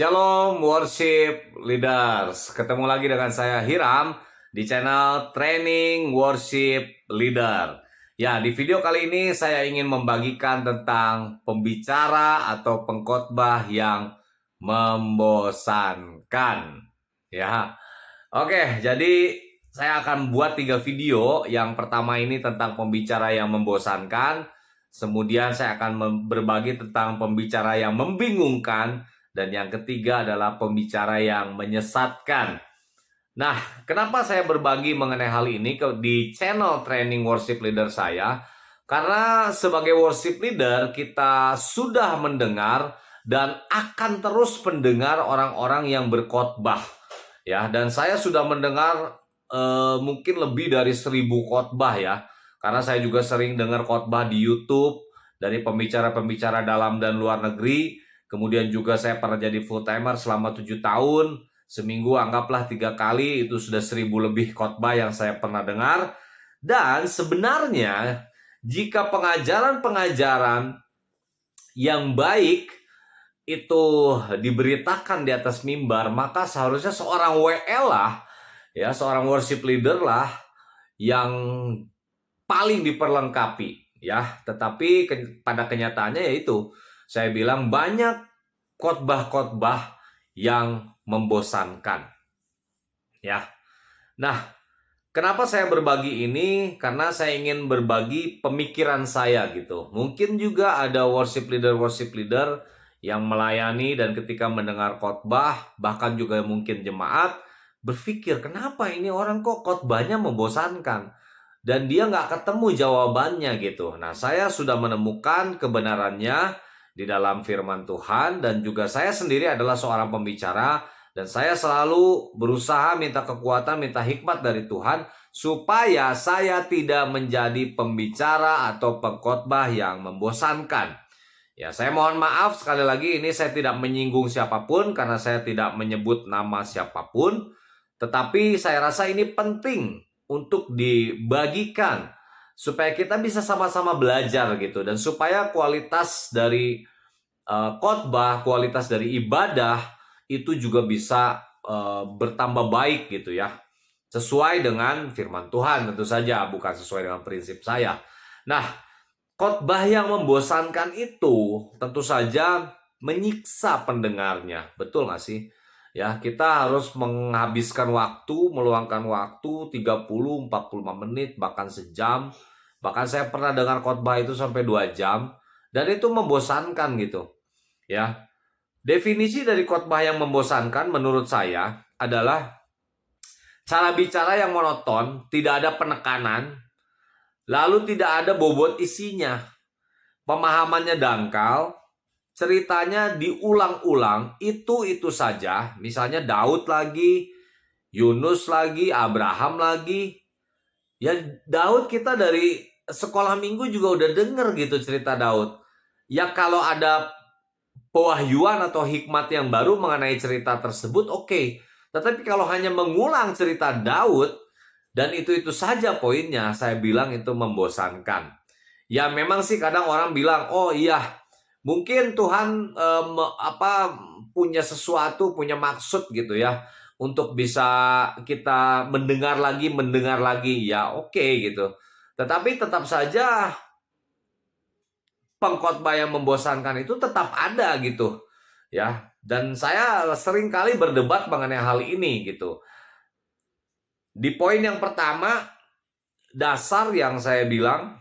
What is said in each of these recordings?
Shalom worship leaders. Ketemu lagi dengan saya Hiram di channel Training Worship Leader. Ya, di video kali ini saya ingin membagikan tentang pembicara atau pengkhotbah yang membosankan. Ya. Oke, jadi saya akan buat 3 video. Yang pertama ini tentang pembicara yang membosankan. Kemudian saya akan berbagi tentang pembicara yang membingungkan. Dan yang ketiga adalah pembicara yang menyesatkan. Nah, kenapa saya berbagi mengenai hal ini di channel Training Worship Leader saya? Karena sebagai worship leader kita sudah mendengar dan akan terus mendengar orang-orang yang berkhotbah. Ya, dan saya sudah mendengar mungkin lebih dari 1.000 khotbah ya. Karena saya juga sering dengar khotbah di YouTube dari pembicara-pembicara dalam dan luar negeri. Kemudian juga saya pernah jadi full timer selama 7 tahun. Seminggu anggaplah 3 kali, itu sudah 1.000 lebih khotbah yang saya pernah dengar. Dan sebenarnya jika pengajaran-pengajaran yang baik itu diberitakan di atas mimbar, maka seharusnya seorang WL lah, ya, seorang worship leader lah yang paling diperlengkapi, ya. Tetapi pada kenyataannya yaitu saya bilang banyak khotbah-khotbah yang membosankan. Ya. Nah, kenapa saya berbagi ini? Karena saya ingin berbagi pemikiran saya gitu. Mungkin juga ada worship leader yang melayani dan ketika mendengar khotbah, bahkan juga mungkin jemaat berpikir, kenapa ini orang kok khotbahnya membosankan? Dan dia nggak ketemu jawabannya gitu. Nah, saya sudah menemukan kebenarannya di dalam firman Tuhan, dan juga saya sendiri adalah seorang pembicara, dan saya selalu berusaha minta kekuatan, minta hikmat dari Tuhan, supaya saya tidak menjadi pembicara atau pengkhotbah yang membosankan. Ya, saya mohon maaf sekali lagi, ini saya tidak menyinggung siapapun, karena saya tidak menyebut nama siapapun, tetapi saya rasa ini penting untuk dibagikan, supaya kita bisa sama-sama belajar gitu, dan supaya kualitas dari khotbah, kualitas dari ibadah itu juga bisa bertambah baik gitu ya, sesuai dengan firman Tuhan tentu saja, bukan sesuai dengan prinsip saya. Nah, khotbah yang membosankan itu tentu saja menyiksa pendengarnya, betul nggak sih? Ya, kita harus menghabiskan waktu, meluangkan waktu 30-45 menit, bahkan sejam. Bahkan saya pernah dengar khotbah itu sampai 2 jam. Dan itu membosankan gitu. Ya, definisi dari khotbah yang membosankan menurut saya adalah cara bicara yang monoton, tidak ada penekanan, lalu tidak ada bobot isinya. Pemahamannya dangkal, ceritanya diulang-ulang, itu saja. Misalnya Daud lagi, Yunus lagi, Abraham lagi. Ya, Daud kita dari sekolah minggu juga udah denger gitu cerita Daud. Ya, kalau ada pewahyuan atau hikmat yang baru mengenai cerita tersebut, oke. Tetapi kalau hanya mengulang cerita Daud, dan itu saja poinnya, saya bilang itu membosankan. Ya, memang sih kadang orang bilang, oh iya, mungkin Tuhan punya sesuatu, punya maksud gitu ya, untuk bisa kita mendengar lagi, ya oke gitu. Tetapi tetap saja pengkhotbah yang membosankan itu tetap ada gitu ya. Dan saya sering kali berdebat mengenai hal ini gitu. Di poin yang pertama, dasar yang saya bilang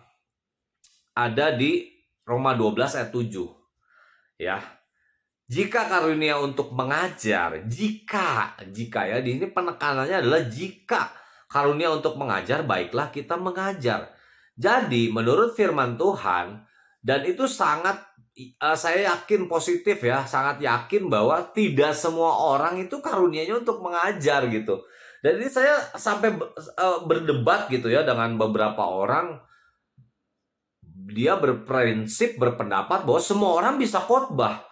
ada di Roma 12 ayat 7 ya. Jika karunia untuk mengajar, jika ya, di sini penekanannya adalah jika karunia untuk mengajar, baiklah kita mengajar. Jadi menurut firman Tuhan, dan itu sangat saya yakin positif ya, sangat yakin bahwa tidak semua orang itu karunianya untuk mengajar gitu. Dan ini saya sampai berdebat gitu ya dengan beberapa orang. Dia berprinsip, berpendapat bahwa semua orang bisa khotbah.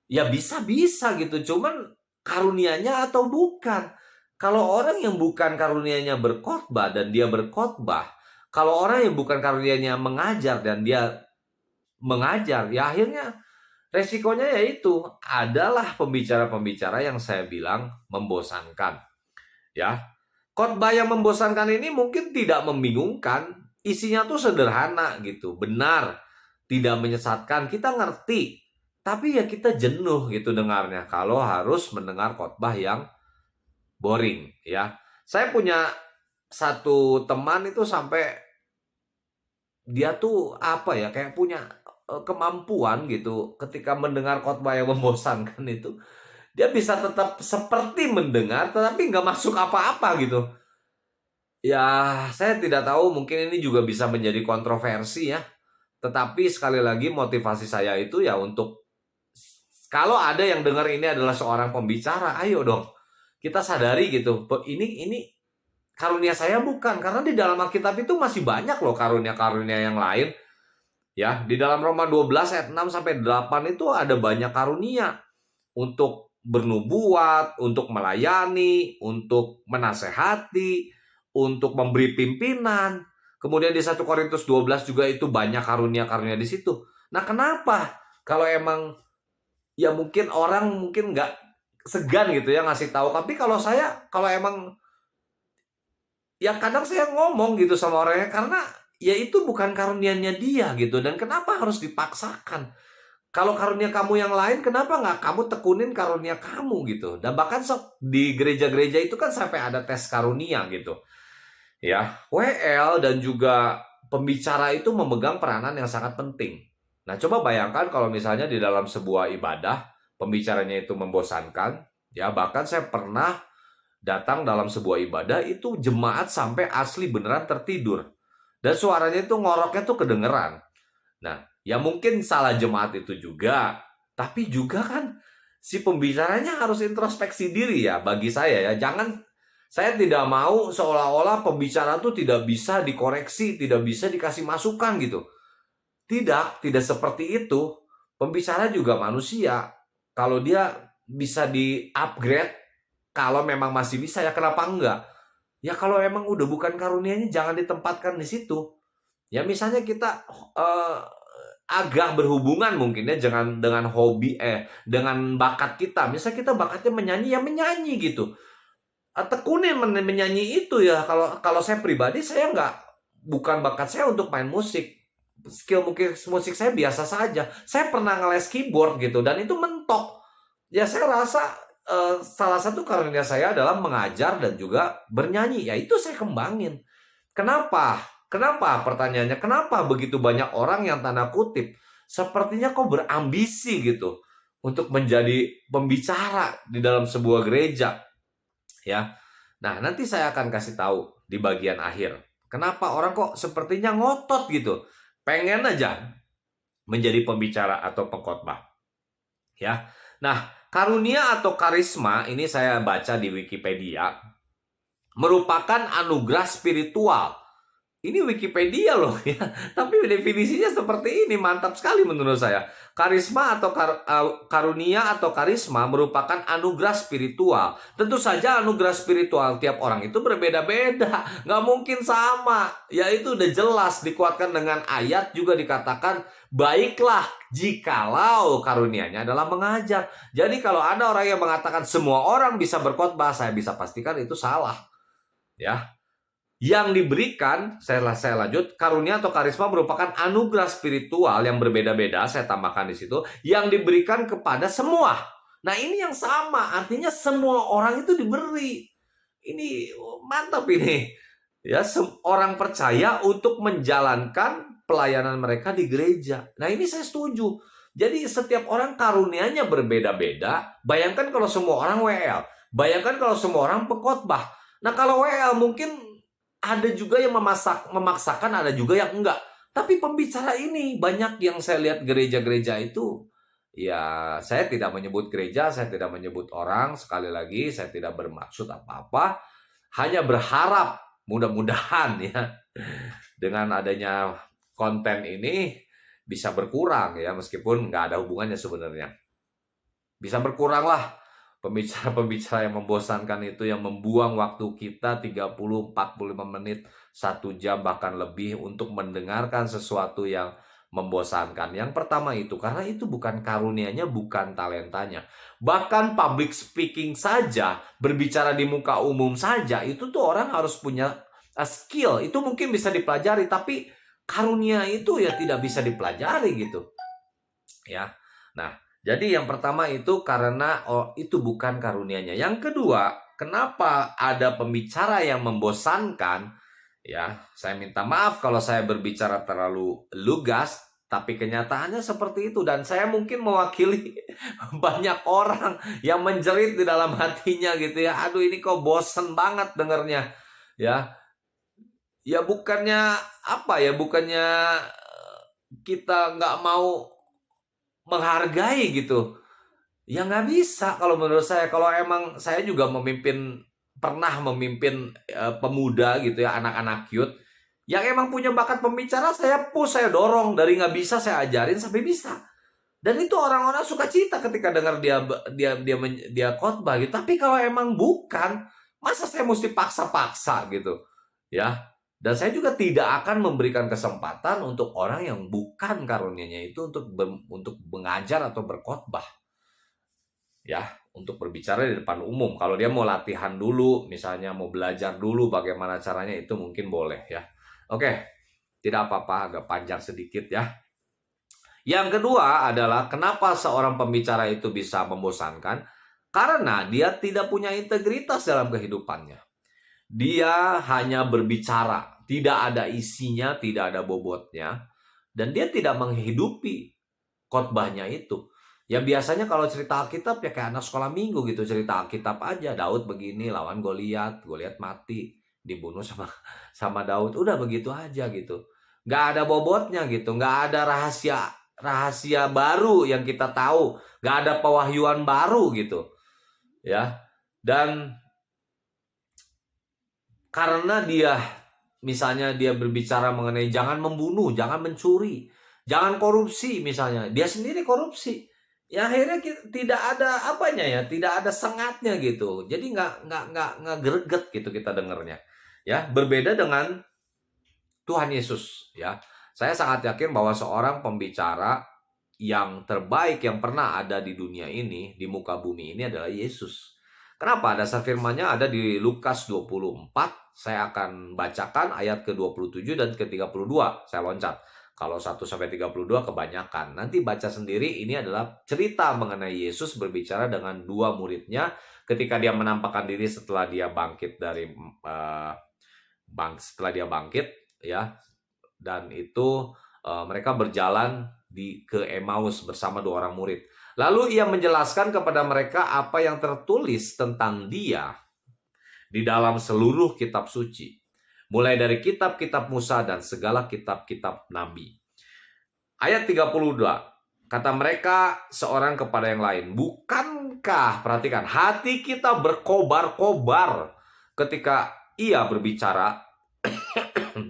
Ya bisa-bisa gitu, cuman karunianya atau bukan. Kalau orang yang bukan karunianya berkhotbah dan dia berkhotbah, kalau orang yang bukan karunianya mengajar dan dia mengajar, ya akhirnya Resikonya yaitu adalah pembicara-pembicara yang saya bilang membosankan. Ya, khotbah yang membosankan ini mungkin tidak membingungkan, isinya tuh sederhana gitu, benar, tidak menyesatkan, kita ngerti. Tapi ya kita jenuh gitu dengarnya kalau harus mendengar khotbah yang boring ya. Saya punya satu teman itu sampai dia tuh apa ya, kayak punya kemampuan gitu ketika mendengar khotbah yang membosankan itu dia bisa tetap seperti mendengar tetapi nggak masuk apa-apa gitu. Ya, saya tidak tahu, mungkin ini juga bisa menjadi kontroversi ya. Tetapi sekali lagi motivasi saya itu ya untuk kalau ada yang dengar ini adalah seorang pembicara, ayo dong kita sadari gitu. Ini karunia saya bukan, karena di dalam Alkitab itu masih banyak loh karunia-karunia yang lain. Ya, di dalam Roma 12 ayat 6 sampai 8 itu ada banyak karunia untuk bernubuat, untuk melayani, untuk menasehati, untuk memberi pimpinan. Kemudian di 1 Korintus 12 juga itu banyak karunia-karunia di situ. Nah, kenapa? Kalau emang ya mungkin orang mungkin nggak segan gitu ya ngasih tahu. Tapi kalau emang ya kadang saya ngomong gitu sama orangnya karena ya itu bukan karunianya dia gitu. Dan kenapa harus dipaksakan? Kalau karunia kamu yang lain, kenapa nggak kamu tekunin karunia kamu gitu? Dan bahkan di gereja-gereja itu kan sampai ada tes karunia gitu. Ya, WL dan juga pembicara itu memegang peranan yang sangat penting. Nah, coba bayangkan kalau misalnya di dalam sebuah ibadah, pembicaranya itu membosankan. Ya, bahkan saya pernah datang dalam sebuah ibadah, itu jemaat sampai asli beneran tertidur. Dan suaranya itu ngoroknya tuh kedengeran. Nah, ya mungkin salah jemaat itu juga, tapi juga kan si pembicaranya harus introspeksi diri ya bagi saya ya. Saya tidak mau seolah-olah pembicara itu tidak bisa dikoreksi, tidak bisa dikasih masukan gitu. Tidak seperti itu. Pembicara juga manusia. Kalau dia bisa di-upgrade, kalau memang masih bisa ya kenapa enggak? Ya kalau emang udah bukan karunianya jangan ditempatkan di situ. Ya misalnya kita agak berhubungan mungkin ya dengan hobi dengan bakat kita. Misalnya kita bakatnya menyanyi ya menyanyi gitu. Tekunin menyanyi itu ya. Kalau saya pribadi saya bukan bakat saya untuk main musik. Skill musik saya biasa saja. Saya pernah ngeles keyboard gitu dan itu mentok. Ya saya rasa salah satu karunia saya adalah mengajar dan juga bernyanyi. Ya itu saya kembangin. Kenapa? Kenapa? Pertanyaannya, kenapa begitu banyak orang yang tanda kutip sepertinya kok berambisi gitu untuk menjadi pembicara di dalam sebuah gereja, ya. Nah, nanti saya akan kasih tahu di bagian akhir. Kenapa orang kok sepertinya ngotot gitu, pengen aja menjadi pembicara atau pengkhotbah, ya. Nah, karunia atau karisma ini saya baca di Wikipedia merupakan anugerah spiritual. Ini Wikipedia loh ya, tapi definisinya seperti ini, mantap sekali menurut saya. Karisma atau karunia atau karisma merupakan anugerah spiritual. Tentu saja anugerah spiritual tiap orang itu berbeda-beda, nggak mungkin sama. Ya itu udah jelas dikuatkan dengan ayat juga dikatakan, baiklah jikalau karunianya adalah mengajar. Jadi kalau ada orang yang mengatakan semua orang bisa berkhotbah, saya bisa pastikan itu salah. Ya, yang diberikan, saya lanjut, karunia atau karisma merupakan anugerah spiritual yang berbeda-beda, saya tambahkan di situ, yang diberikan kepada semua. Nah, ini yang sama, artinya semua orang itu diberi. Ini mantap ini. Ya, orang percaya untuk menjalankan pelayanan mereka di gereja. Nah, ini saya setuju. Jadi setiap orang karunianya berbeda-beda. Bayangkan kalau semua orang WL. Bayangkan kalau semua orang pengkhotbah. Nah, kalau WL mungkin ada juga yang memaksakan, ada juga yang enggak. Tapi pembicara ini banyak yang saya lihat gereja-gereja itu, ya saya tidak menyebut gereja, saya tidak menyebut orang, sekali lagi saya tidak bermaksud apa-apa, hanya berharap mudah-mudahan ya dengan adanya konten ini bisa berkurang ya, meskipun nggak ada hubungannya sebenarnya. Bisa berkurang lah pembicara-pembicara yang membosankan itu, yang membuang waktu kita 30-45 menit, 1 jam bahkan lebih untuk mendengarkan sesuatu yang membosankan. Yang pertama itu, karena itu bukan karunianya, bukan talentanya. Bahkan public speaking saja, berbicara di muka umum saja, itu tuh orang harus punya skill. Itu mungkin bisa dipelajari, tapi karunia itu ya tidak bisa dipelajari gitu. Ya. Nah, jadi yang pertama itu karena itu bukan karunianya. Yang kedua, kenapa ada pembicara yang membosankan? Ya, saya minta maaf kalau saya berbicara terlalu lugas, tapi kenyataannya seperti itu. Dan saya mungkin mewakili banyak orang yang menjerit di dalam hatinya gitu ya. Aduh, ini kok bosen banget dengernya. Ya, ya bukannya apa ya, bukannya kita nggak mau menghargai gitu. Ya nggak bisa kalau menurut saya. Kalau emang saya juga pernah memimpin pemuda gitu ya, anak-anak youth yang emang punya bakat pembicara, saya push, saya dorong dari nggak bisa saya ajarin sampai bisa. Dan itu orang-orang suka cita ketika dengar dia khotbah gitu. Tapi kalau emang bukan, masa saya mesti paksa-paksa gitu ya. Dan saya juga tidak akan memberikan kesempatan untuk orang yang bukan karunianya itu untuk mengajar atau berkhotbah ya, untuk berbicara di depan umum. Kalau dia mau latihan dulu, misalnya mau belajar dulu bagaimana caranya, itu mungkin boleh ya. Oke, tidak apa-apa, agak panjang sedikit ya. Yang kedua adalah kenapa seorang pembicara itu bisa membosankan? Karena dia tidak punya integritas dalam kehidupannya. Dia hanya berbicara, tidak ada isinya, tidak ada bobotnya, dan dia tidak menghidupi khotbahnya itu. Ya biasanya kalau cerita Alkitab ya kayak anak sekolah minggu gitu, cerita Alkitab aja. Daud begini lawan Goliat, Goliat mati, dibunuh sama Daud, udah begitu aja gitu. Nggak ada bobotnya gitu, nggak ada rahasia baru yang kita tahu, nggak ada pewahyuan baru gitu, ya. Dan karena misalnya dia berbicara mengenai jangan membunuh, jangan mencuri, jangan korupsi misalnya, dia sendiri korupsi. Ya akhirnya tidak ada apanya ya, tidak ada sengatnya gitu. Jadi nggak greget gitu kita dengernya. Ya, berbeda dengan Tuhan Yesus ya. Saya sangat yakin bahwa seorang pembicara yang terbaik yang pernah ada di dunia ini, di muka bumi ini adalah Yesus. Kenapa? Dasar firman-Nya ada di Lukas 24. Saya akan bacakan ayat ke-27 dan ke-32. Saya loncat. Kalau 1 sampai 32 kebanyakan. Nanti baca sendiri, ini adalah cerita mengenai Yesus berbicara dengan dua muridnya ketika dia menampakkan diri setelah dia bangkit ya. Dan itu mereka berjalan ke Emmaus bersama dua orang murid. Lalu ia menjelaskan kepada mereka apa yang tertulis tentang dia di dalam seluruh kitab suci, mulai dari kitab-kitab Musa dan segala kitab-kitab Nabi. Ayat 32, kata mereka seorang kepada yang lain, bukankah, perhatikan, hati kita berkobar-kobar ketika ia berbicara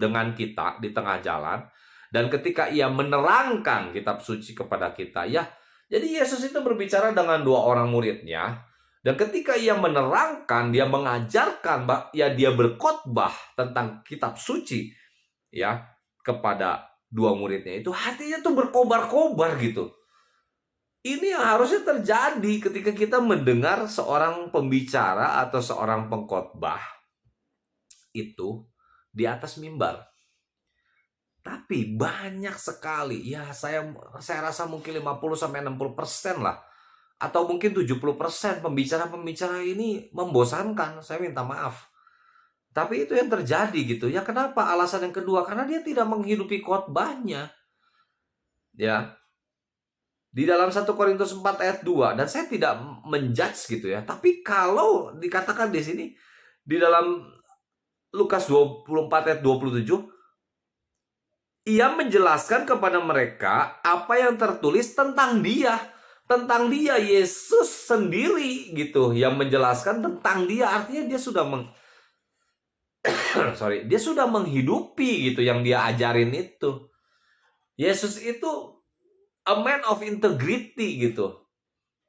dengan kita di tengah jalan, dan ketika ia menerangkan kitab suci kepada kita. Ya, jadi Yesus itu berbicara dengan dua orang muridnya, dan ketika ia menerangkan, dia mengajarkan, ya dia berkhotbah tentang kitab suci ya kepada dua muridnya itu, hatinya tuh berkobar-kobar gitu. Ini yang harusnya terjadi ketika kita mendengar seorang pembicara atau seorang pengkhotbah itu di atas mimbar. Tapi banyak sekali, ya saya rasa mungkin 50-60% lah, atau mungkin 70% pembicara-pembicara ini membosankan. Saya minta maaf. Tapi itu yang terjadi gitu. Ya kenapa? Alasan yang kedua, karena dia tidak menghidupi khotbahnya. Ya. Di dalam 1 Korintus 4 ayat 2, dan saya tidak menjudge gitu ya. Tapi kalau dikatakan di sini di dalam Lukas 24 ayat 27, ia menjelaskan kepada mereka apa yang tertulis tentang dia. Tentang dia, Yesus sendiri gitu yang menjelaskan tentang dia. Artinya dia sudah dia sudah menghidupi gitu yang dia ajarin itu. Yesus itu a man of integrity gitu.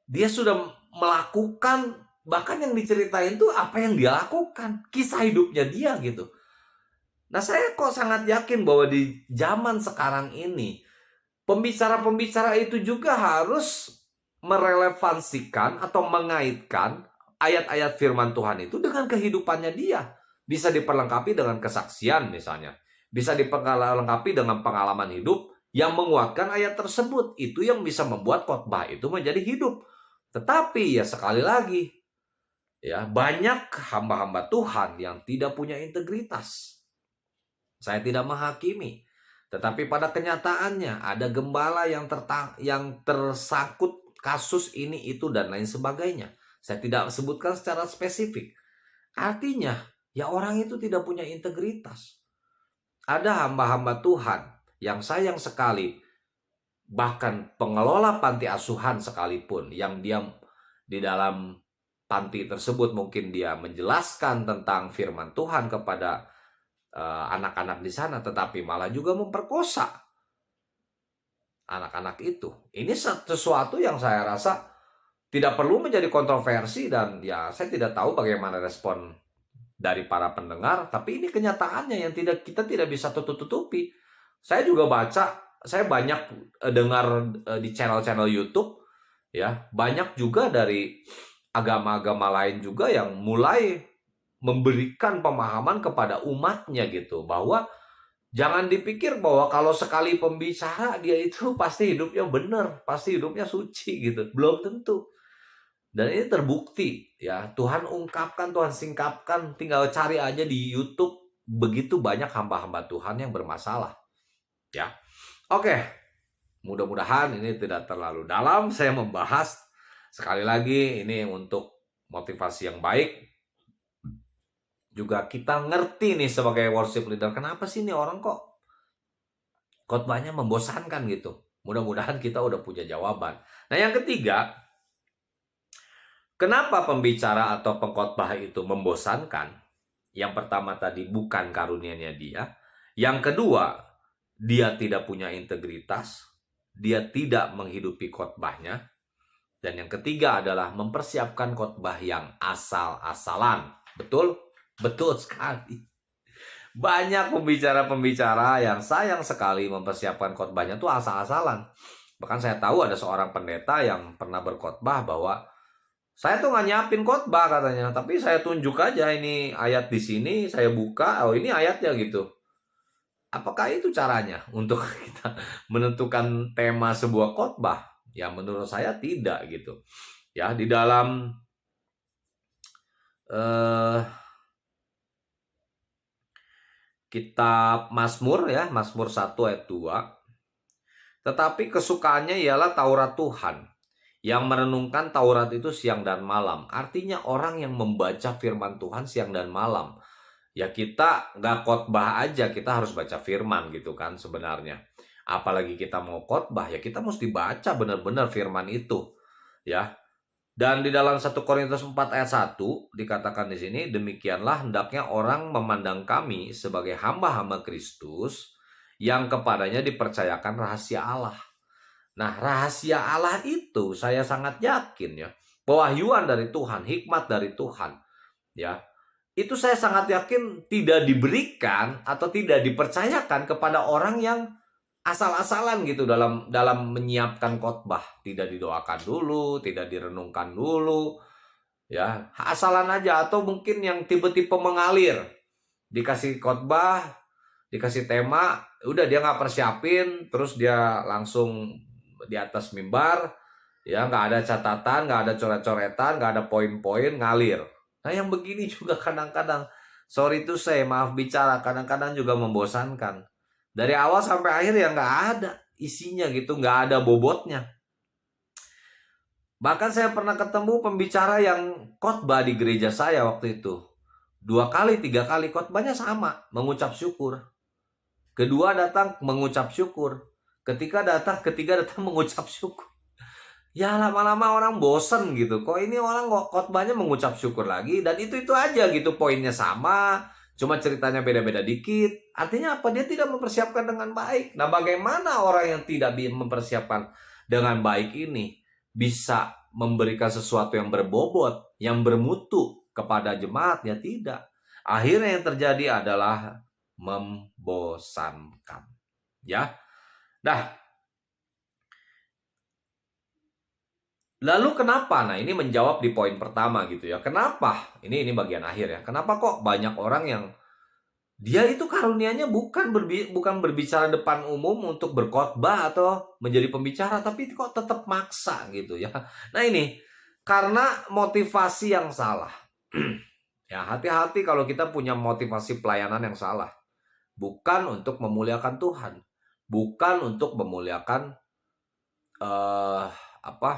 Dia sudah melakukan, bahkan yang diceritain tuh apa yang dia lakukan, kisah hidupnya dia gitu. Nah, saya kok sangat yakin bahwa di zaman sekarang ini pembicara-pembicara itu juga harus merelevansikan atau mengaitkan ayat-ayat firman Tuhan itu dengan kehidupannya dia. Bisa diperlengkapi dengan kesaksian misalnya. Bisa diperlengkapi dengan pengalaman hidup yang menguatkan ayat tersebut. Itu yang bisa membuat khotbah itu menjadi hidup. Tetapi ya sekali lagi, ya banyak hamba-hamba Tuhan yang tidak punya integritas. Saya tidak menghakimi, tetapi pada kenyataannya ada gembala yang tersangkut kasus ini itu dan lain sebagainya. Saya tidak sebutkan secara spesifik. Artinya, ya orang itu tidak punya integritas. Ada hamba-hamba Tuhan yang sayang sekali, bahkan pengelola panti asuhan sekalipun, yang dia di dalam panti tersebut mungkin dia menjelaskan tentang firman Tuhan kepada anak-anak di sana, tetapi malah juga memperkosa anak-anak itu. Ini sesuatu yang saya rasa tidak perlu menjadi kontroversi, dan ya saya tidak tahu bagaimana respon dari para pendengar, tapi ini kenyataannya yang kita tidak bisa tutup-tutupi. Saya juga baca, saya banyak dengar di channel-channel YouTube, ya banyak juga dari agama-agama lain juga yang mulai memberikan pemahaman kepada umatnya gitu, bahwa jangan dipikir bahwa kalau sekali pembicara dia itu pasti hidupnya benar, pasti hidupnya suci gitu. Belum tentu. Dan ini terbukti ya, Tuhan ungkapkan, Tuhan singkapkan, tinggal cari aja di YouTube, begitu banyak hamba-hamba Tuhan yang bermasalah. Ya. Oke. Mudah-mudahan ini tidak terlalu dalam saya membahas. Sekali lagi ini untuk motivasi yang baik. Juga kita ngerti nih sebagai worship leader, kenapa sih nih orang kok khotbahnya membosankan gitu. Mudah-mudahan kita udah punya jawaban. Nah yang ketiga, kenapa pembicara atau pengkhotbah itu membosankan? Yang pertama tadi bukan karunia-Nya dia. Yang kedua, dia tidak punya integritas. Dia tidak menghidupi khotbahnya. Dan yang ketiga adalah mempersiapkan khotbah yang asal-asalan. Betul? Betul sekali. Banyak pembicara-pembicara yang sayang sekali mempersiapkan khotbahnya tuh asal-asalan. Bahkan saya tahu ada seorang pendeta yang pernah berkhotbah bahwa saya tuh nggak nyiapin khotbah katanya, tapi saya tunjuk aja ini ayat di sini, saya buka, oh ini ayatnya gitu. Apakah itu caranya untuk kita menentukan tema sebuah khotbah? Ya menurut saya tidak gitu. Ya di dalam kitab Mazmur ya, Mazmur 1 ayat 2. Tetapi kesukaannya ialah Taurat Tuhan. Yang merenungkan Taurat itu siang dan malam. Artinya orang yang membaca firman Tuhan siang dan malam. Ya kita nggak khotbah aja, kita harus baca firman gitu kan sebenarnya. Apalagi kita mau khotbah, ya kita mesti baca benar-benar firman itu. Ya. Dan di dalam 1 Korintus 4 ayat 1 dikatakan di sini, demikianlah hendaknya orang memandang kami sebagai hamba-hamba Kristus yang kepadanya dipercayakan rahasia Allah. Nah, rahasia Allah itu saya sangat yakin ya, pewahyuan dari Tuhan, hikmat dari Tuhan. Ya. Itu saya sangat yakin tidak diberikan atau tidak dipercayakan kepada orang yang asal-asalan gitu dalam menyiapkan khotbah. Tidak didoakan dulu, tidak direnungkan dulu. Ya, asalan aja, atau mungkin yang tipe-tipe mengalir. Dikasih khotbah, dikasih tema, udah dia nggak persiapin, terus dia langsung di atas mimbar, ya nggak ada catatan, nggak ada coret-coretan, nggak ada poin-poin, ngalir. Nah yang begini juga kadang-kadang, sorry to say, maaf bicara, kadang-kadang juga membosankan. Dari awal sampai akhir ya nggak ada isinya gitu, nggak ada bobotnya. Bahkan saya pernah ketemu pembicara yang khotbah di gereja saya waktu itu. 2 kali, 3 kali khotbahnya sama, mengucap syukur. Kedua datang mengucap syukur. Ketiga datang mengucap syukur. Ya lama-lama orang bosen gitu. Kok ini orang khotbahnya mengucap syukur lagi, dan itu aja gitu, poinnya sama, cuma ceritanya beda-beda dikit. Artinya apa? Dia tidak mempersiapkan dengan baik. Nah, bagaimana orang yang tidak mempersiapkan dengan baik ini bisa memberikan sesuatu yang berbobot, yang bermutu kepada jemaat? Ya tidak. Akhirnya yang terjadi adalah membosankan. Ya. Nah, Lalu kenapa? Nah, ini menjawab di poin pertama gitu ya. Kenapa? Ini bagian akhir ya. Kenapa kok banyak orang yang dia itu karunianya bukan berbicara depan umum untuk berkhotbah atau menjadi pembicara, tapi kok tetap maksa gitu ya. Nah, ini karena motivasi yang salah. Ya, hati-hati kalau kita punya motivasi pelayanan yang salah. Bukan untuk memuliakan Tuhan, bukan untuk memuliakan eh apa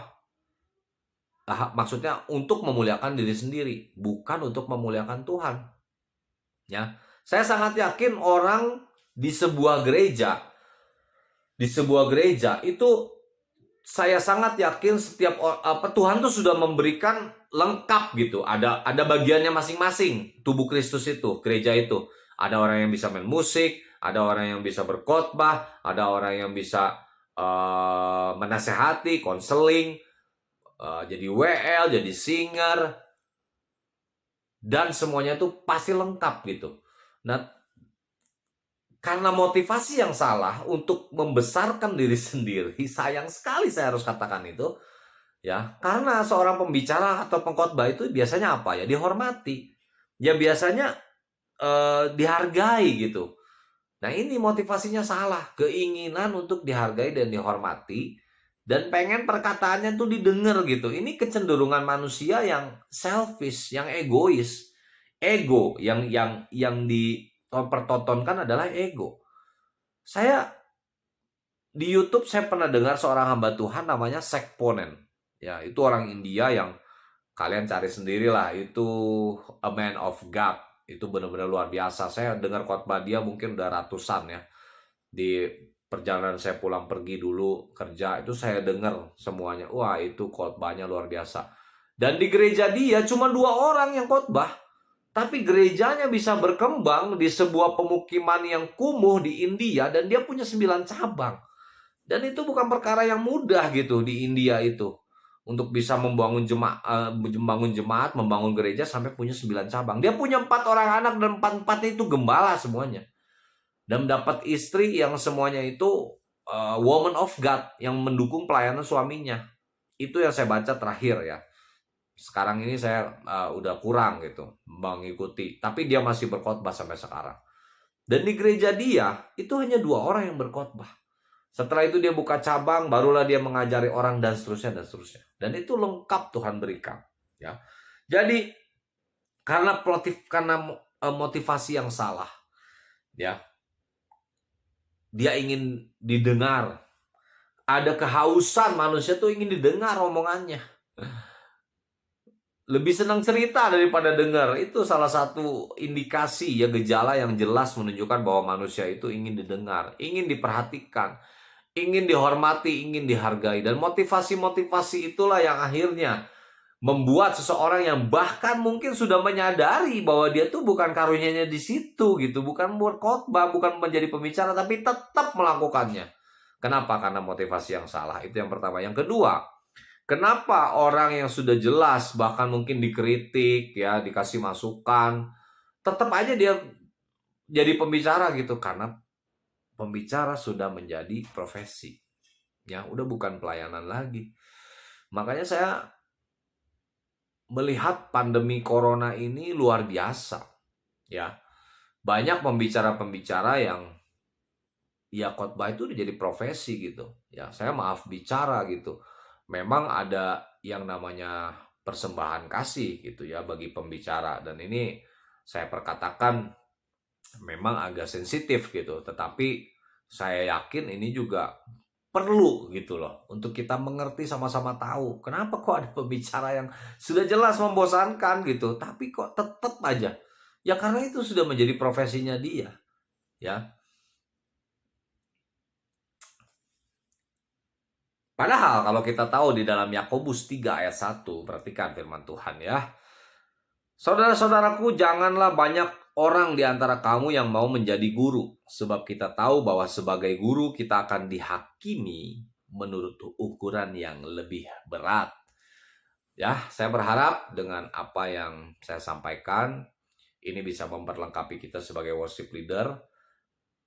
maksudnya untuk memuliakan diri sendiri, bukan untuk memuliakan Tuhan. Ya, saya sangat yakin orang di sebuah gereja, itu saya sangat yakin setiap Tuhan tuh sudah memberikan lengkap gitu. Ada bagiannya masing-masing tubuh Kristus itu, gereja itu. Ada orang yang bisa main musik, ada orang yang bisa berkhotbah, ada orang yang bisa menasehati, konseling, jadi WL, jadi singer, dan semuanya itu pasti lengkap gitu. Nah, karena motivasi yang salah untuk membesarkan diri sendiri, sayang sekali saya harus katakan itu, ya, karena seorang pembicara atau pengkhotbah itu biasanya apa ya? Dihormati, ya biasanya dihargai gitu. Nah, ini motivasinya salah, keinginan untuk dihargai dan dihormati, dan pengen perkataannya tuh didengar gitu. Ini kecenderungan manusia yang selfish, yang egois. Ego yang dipertontonkan adalah ego. Saya di YouTube saya pernah dengar seorang hamba Tuhan namanya Sekponen. Ya, itu orang India yang kalian cari sendirilah, itu a man of God. Itu benar-benar luar biasa. Saya dengar khotbah dia mungkin udah ratusan ya. Di perjalanan saya pulang pergi dulu kerja itu saya dengar semuanya. Wah, itu khotbahnya luar biasa. Dan di gereja dia cuma 2 orang yang khotbah, tapi gerejanya bisa berkembang di sebuah pemukiman yang kumuh di India, dan dia punya 9 cabang. Dan itu bukan perkara yang mudah gitu di India itu. Untuk bisa membangun jemaat, membangun gereja sampai punya 9 cabang. Dia punya 4 orang anak dan 4 itu gembala semuanya. Dan dapat istri yang semuanya itu woman of God yang mendukung pelayanan suaminya. Itu yang saya baca terakhir ya. Sekarang ini saya udah kurang gitu mengikuti, tapi dia masih berkhotbah sampai sekarang. Dan di gereja dia itu hanya 2 orang yang berkhotbah. Setelah itu dia buka cabang, barulah dia mengajari orang dan seterusnya dan seterusnya. Dan itu lengkap Tuhan berikan, ya. Jadi karena motivasi yang salah, ya. Dia ingin didengar. Ada kehausan manusia tuh ingin didengar omongannya. Lebih senang cerita daripada dengar. Itu salah satu indikasi ya, gejala yang jelas menunjukkan bahwa manusia itu ingin didengar, ingin diperhatikan, ingin dihormati, ingin dihargai. Dan motivasi-motivasi itulah yang akhirnya membuat seseorang yang bahkan mungkin sudah menyadari bahwa dia tuh bukan karunia-Nya di situ gitu, bukan berkhotbah, bukan menjadi pembicara, tapi tetap melakukannya. Kenapa? Karena motivasi yang salah. Itu yang pertama. Yang kedua, kenapa orang yang sudah jelas bahkan mungkin dikritik ya, dikasih masukan, tetap aja dia jadi pembicara gitu? Karena pembicara sudah menjadi profesi. Ya, udah bukan pelayanan lagi. Makanya saya melihat pandemi corona ini luar biasa. Ya. Banyak pembicara-pembicara yang ya khotbah itu udah jadi profesi gitu. Ya, saya maaf bicara gitu. Memang ada yang namanya persembahan kasih gitu ya bagi pembicara, dan ini saya perkatakan memang agak sensitif gitu, tetapi saya yakin ini juga perlu gitu loh untuk kita mengerti, sama-sama tahu kenapa kok ada pembicara yang sudah jelas membosankan gitu tapi kok tetap aja, ya karena itu sudah menjadi profesinya dia ya. Padahal kalau kita tahu di dalam Yakobus 3 ayat 1, perhatikan firman Tuhan ya. Saudara-saudaraku, janganlah banyak orang di antara kamu yang mau menjadi guru, sebab kita tahu bahwa sebagai guru kita akan dihakimi menurut ukuran yang lebih berat. Ya, saya berharap dengan apa yang saya sampaikan ini bisa memperlengkapi kita sebagai worship leader.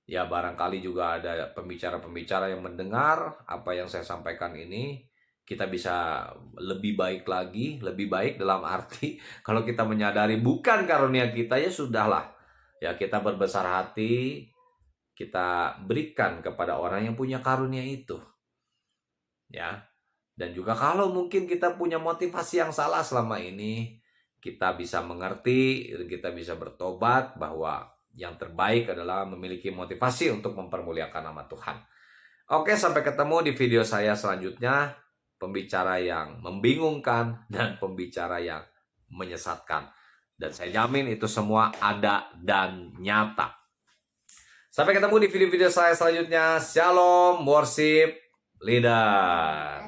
Ya, barangkali juga ada pembicara-pembicara yang mendengar apa yang saya sampaikan ini. kita bisa lebih baik lagi, lebih baik dalam arti kalau kita menyadari bukan karunia kita, ya sudahlah. Ya kita berbesar hati, kita berikan kepada orang yang punya karunia itu. Ya. Dan juga kalau mungkin kita punya motivasi yang salah selama ini, kita bisa mengerti, kita bisa bertobat bahwa yang terbaik adalah memiliki motivasi untuk mempermuliakan nama Tuhan. Oke, sampai ketemu di video saya selanjutnya. Pembicara yang membingungkan dan pembicara yang menyesatkan. Dan saya jamin itu semua ada dan nyata. Sampai ketemu di video-video saya selanjutnya. Shalom, worship leader.